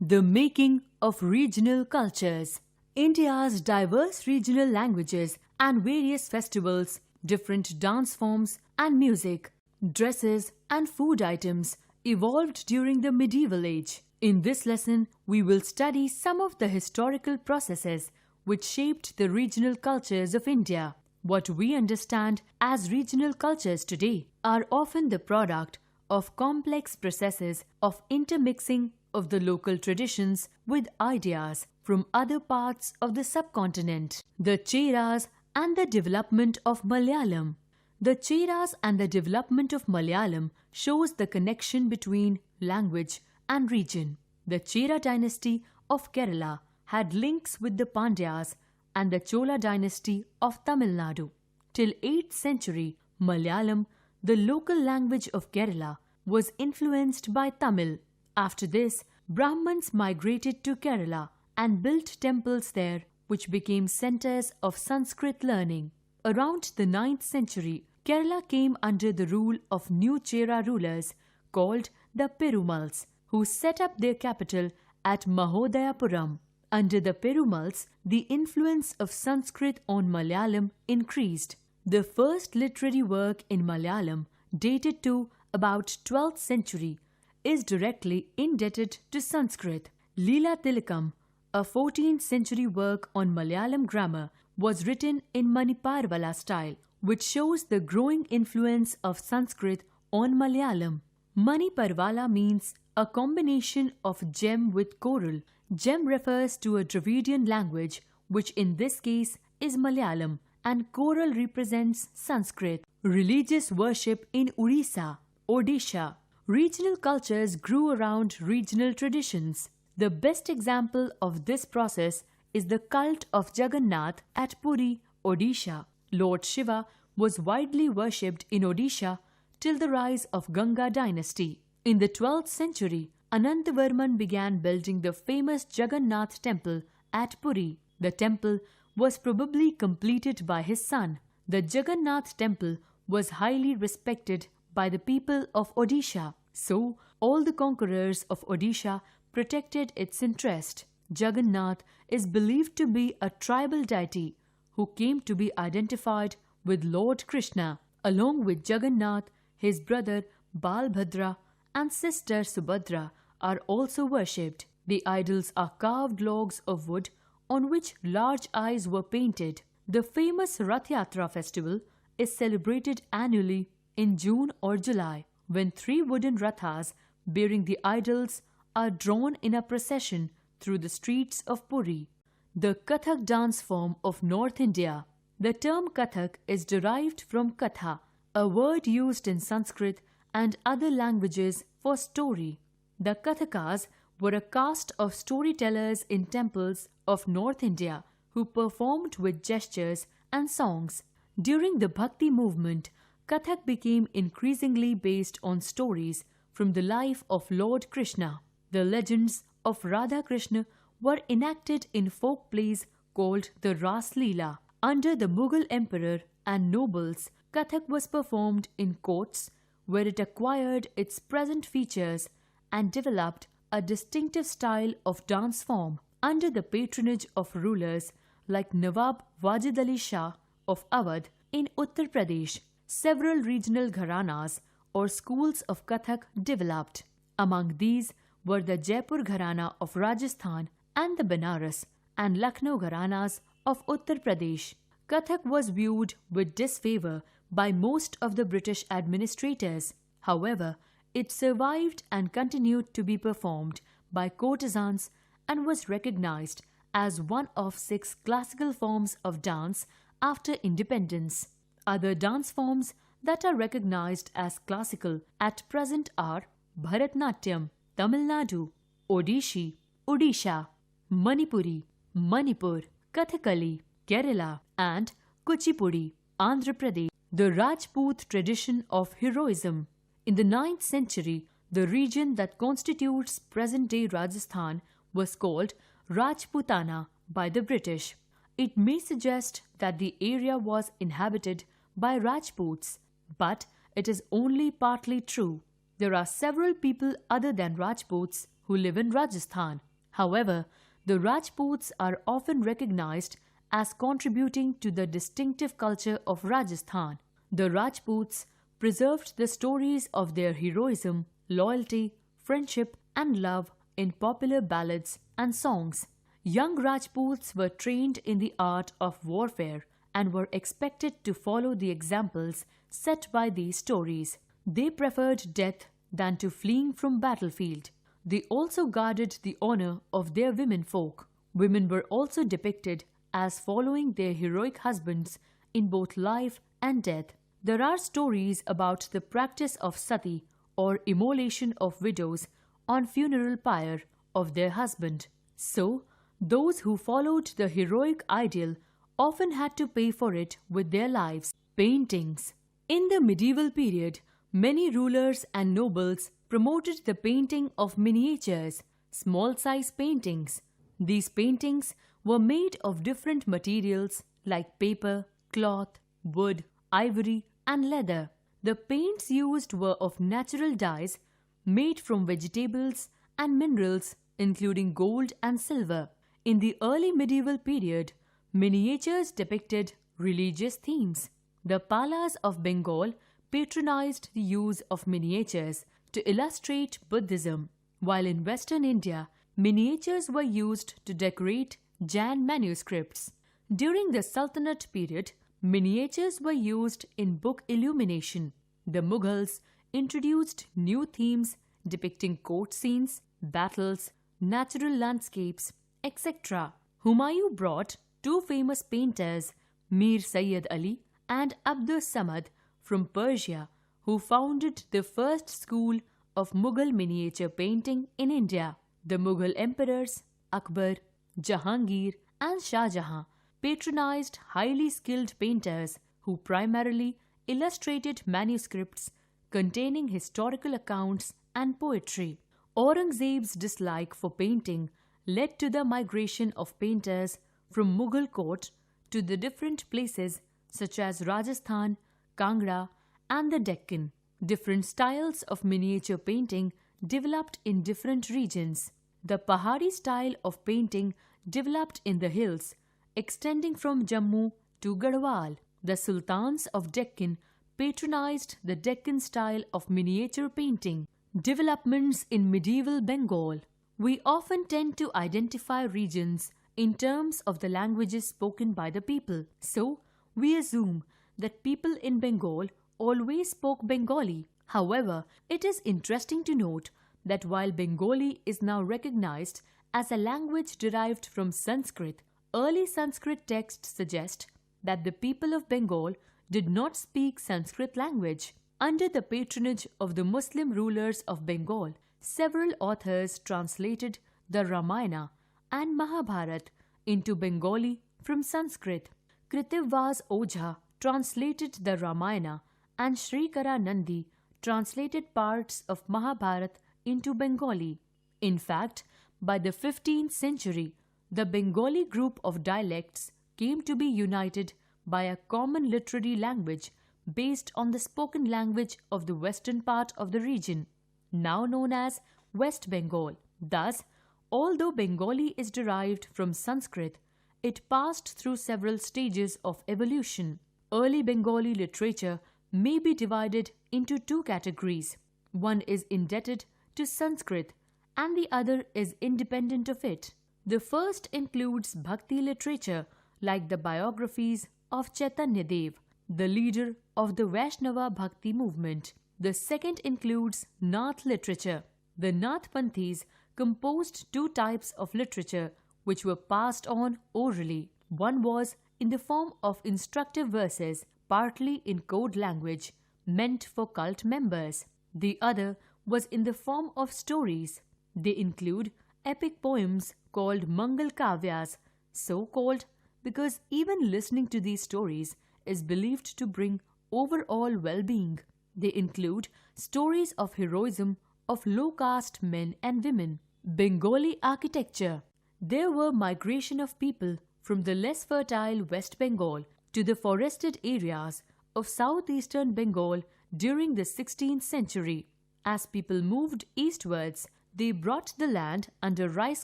The making of regional cultures. India's diverse regional languages and various festivals, different dance forms and music, dresses and food items evolved during the medieval age. In this lesson, we will study some of the historical processes which shaped the regional cultures of India. What we understand as regional cultures today are often the product of complex processes of intermixing of the local traditions with ideas from other parts of the subcontinent. The Cheras and the development of Malayalam. The Cheras and the development of Malayalam shows the connection between language and region. The Chera dynasty of Kerala had links with the Pandyas and the Chola dynasty of Tamil Nadu. Till 8th century, Malayalam, the local language of Kerala, was influenced by Tamil. After this, Brahmins migrated to Kerala and built temples there which became centers of Sanskrit learning. Around the 9th century, Kerala came under the rule of new Chera rulers called the Perumals, who set up their capital at Mahodayapuram. Under the Perumals, the influence of Sanskrit on Malayalam increased. The first literary work in Malayalam, dated to about 12th century, is directly indebted to Sanskrit. Leela Tilakam, a 14th century work on Malayalam grammar, was written in Maniparvala style, which shows the growing influence of Sanskrit on Malayalam. Maniparvala means a combination of gem with coral. Gem refers to a Dravidian language, which in this case is Malayalam, and coral represents Sanskrit. Religious worship in Orissa, Odisha. Regional cultures grew around regional traditions. The best example of this process is the cult of Jagannath at Puri, Odisha. Lord Shiva was widely worshipped in Odisha till the rise of Ganga dynasty. In the 12th century, Anantavarman began building the famous Jagannath temple at Puri. The temple was probably completed by his son. The Jagannath temple was highly respected by the people of Odisha. So, all the conquerors of Odisha protected its interest. Jagannath is believed to be a tribal deity who came to be identified with Lord Krishna. Along with Jagannath, his brother Balbhadra and sister Subhadra are also worshipped. The idols are carved logs of wood on which large eyes were painted. The famous Rath Yatra festival is celebrated annually in June or July, when 3 wooden rathas bearing the idols are drawn in a procession through the streets of Puri. The Kathak dance form of North India. The term Kathak is derived from Katha, a word used in Sanskrit and other languages for story. The Kathakas were a caste of storytellers in temples of North India who performed with gestures and songs. During the Bhakti movement, Kathak became increasingly based on stories from the life of Lord Krishna. The legends of Radha Krishna were enacted in folk plays called the Ras Leela. Under the Mughal emperor and nobles, Kathak was performed in courts where it acquired its present features and developed a distinctive style of dance form. Under the patronage of rulers like Nawab Wajid Ali Shah of Awadh in Uttar Pradesh, several regional gharanas or schools of Kathak developed. Among these were the Jaipur Gharana of Rajasthan and the Benares and Lucknow Gharanas of Uttar Pradesh. Kathak was viewed with disfavor by most of the British administrators. However, it survived and continued to be performed by courtesans and was recognized as one of 6 classical forms of dance after independence. Other dance forms that are recognized as classical at present are Bharatnatyam, Tamil Nadu, Odishi, Odisha, Manipuri, Manipur, Kathakali, Kerala, and Kuchipudi, Andhra Pradesh. The Rajput tradition of heroism. In the 9th century, the region that constitutes present-day Rajasthan was called Rajputana by the British. It may suggest that the area was inhabited by Rajputs, but it is only partly true. There are several people other than Rajputs who live in Rajasthan. However, the Rajputs are often recognized as contributing to the distinctive culture of Rajasthan. The Rajputs preserved the stories of their heroism, loyalty, friendship, and love in popular ballads and songs. Young Rajputs were trained in the art of warfare and were expected to follow the examples set by these stories. They preferred death than to fleeing from battlefield. They also guarded the honor of their women folk. Women were also depicted as following their heroic husbands in both life and death. There are stories about the practice of sati, or immolation of widows, on funeral pyre of their husband. So, those who followed the heroic ideal often had to pay for it with their lives. Paintings. In the medieval period, many rulers and nobles promoted the painting of miniatures, small-size paintings. These paintings were made of different materials like paper, cloth, wood, ivory, and leather. The paints used were of natural dyes made from vegetables and minerals, including gold and silver. In the early medieval period, miniatures depicted religious themes. The Palas of Bengal patronized the use of miniatures to illustrate Buddhism, while in Western India, miniatures were used to decorate Jain manuscripts. During the Sultanate period, miniatures were used in book illumination. The Mughals introduced new themes depicting court scenes, battles, natural landscapes, etc. Humayun brought two famous painters, Mir Sayyid Ali and Abdus Samad, from Persia, who founded the first school of Mughal miniature painting in India. The Mughal emperors Akbar, Jahangir, and Shah Jahan patronized highly skilled painters who primarily illustrated manuscripts containing historical accounts and poetry. Aurangzeb's dislike for painting led to the migration of painters from Mughal court to the different places such as Rajasthan, Kangra, and the Deccan. Different styles of miniature painting developed in different regions. The Pahari style of painting developed in the hills, extending from Jammu to Garhwal. The Sultans of Deccan patronized the Deccan style of miniature painting. Developments in medieval Bengal. We often tend to identify regions in terms of the languages spoken by the people. So, we assume that people in Bengal always spoke Bengali. However, it is interesting to note that while Bengali is now recognized as a language derived from Sanskrit, early Sanskrit texts suggest that the people of Bengal did not speak Sanskrit language. Under the patronage of the Muslim rulers of Bengal, several authors translated the Ramayana and Mahabharata into Bengali from Sanskrit. Kritivas Ojha translated the Ramayana and Srikara Nandi translated parts of Mahabharata into Bengali. In fact, by the 15th century, the Bengali group of dialects came to be united by a common literary language based on the spoken language of the western part of the region, now known as West Bengal. Thus, although Bengali is derived from Sanskrit, it passed through several stages of evolution. Early Bengali literature may be divided into two categories. One is indebted to Sanskrit and the other is independent of it. The first includes Bhakti literature like the biographies of Chaitanya Dev, the leader of the Vaishnava Bhakti movement. The second includes Nath literature. The Nathpanthis composed two types of literature which were passed on orally. One was in the form of instructive verses, partly in code language, meant for cult members. The other was in the form of stories. They include epic poems called Mangal Kavyas, so called because even listening to these stories is believed to bring overall well-being. They include stories of heroism of low-caste men and women. Bengali architecture. There were migration of people from the less fertile West Bengal to the forested areas of southeastern Bengal during the 16th century. As people moved eastwards, They brought the land under rice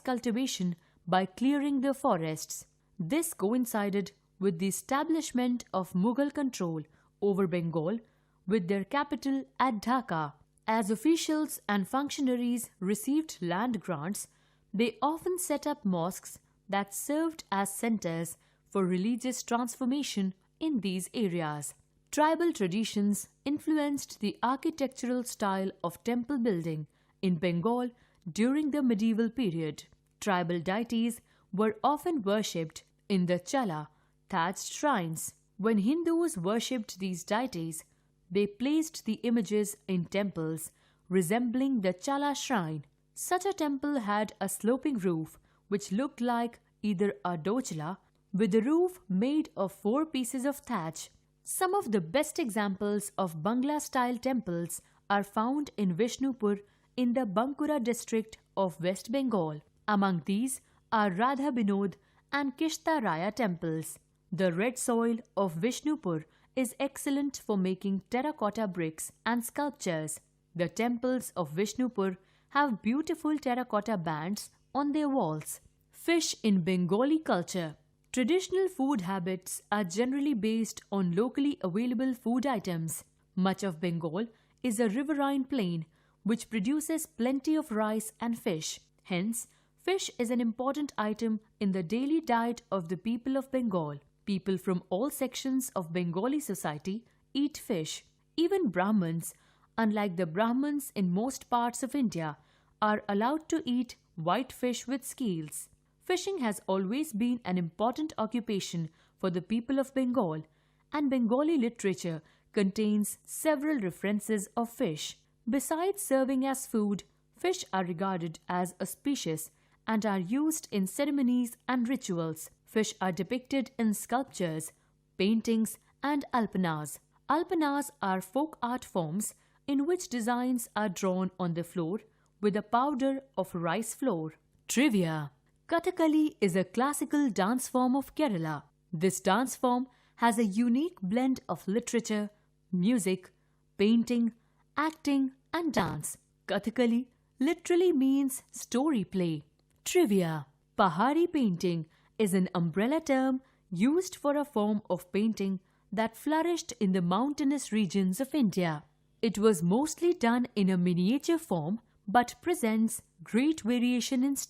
cultivation by clearing the forests. This coincided with the establishment of Mughal control over Bengal with their capital at Dhaka. As officials and functionaries received land grants, they often set up mosques that served as centers for religious transformation in these areas. Tribal traditions influenced the architectural style of temple building in Bengal during the medieval period. Tribal deities were often worshipped in the chala, thatched shrines. When Hindus worshipped these deities, they placed the images in temples resembling the chala shrine. Such a temple had a sloping roof which looked like either a dochla with a roof made of 4 pieces of thatch. Some of the best examples of Bangla-style temples are found in Vishnupur in the Bankura district of West Bengal. Among these are Radha Binod and Kishta Raya temples. The red soil of Vishnupur is excellent for making terracotta bricks and sculptures. The temples of Vishnupur have beautiful terracotta bands on their walls. Fish in Bengali culture. Traditional food habits are generally based on locally available food items. Much of Bengal is a riverine plain which produces plenty of rice and fish. Hence, fish is an important item in the daily diet of the people of Bengal. People from all sections of Bengali society eat fish. Even Brahmins, unlike the Brahmins in most parts of India, are allowed to eat white fish with scales. Fishing has always been an important occupation for the people of Bengal, and Bengali literature contains several references of fish. Besides serving as food, fish are regarded as auspicious and are used in ceremonies and rituals. Fish are depicted in sculptures, paintings, and alpanas. Alpanas are folk art forms in which designs are drawn on the floor with a powder of rice flour. Trivia. Kathakali is a classical dance form of Kerala. This dance form has a unique blend of literature, music, painting, acting, and dance. Kathakali literally means story play. Trivia. Pahari painting is an umbrella term used for a form of painting that flourished in the mountainous regions of India. It was mostly done in a miniature form but presents great variation in style.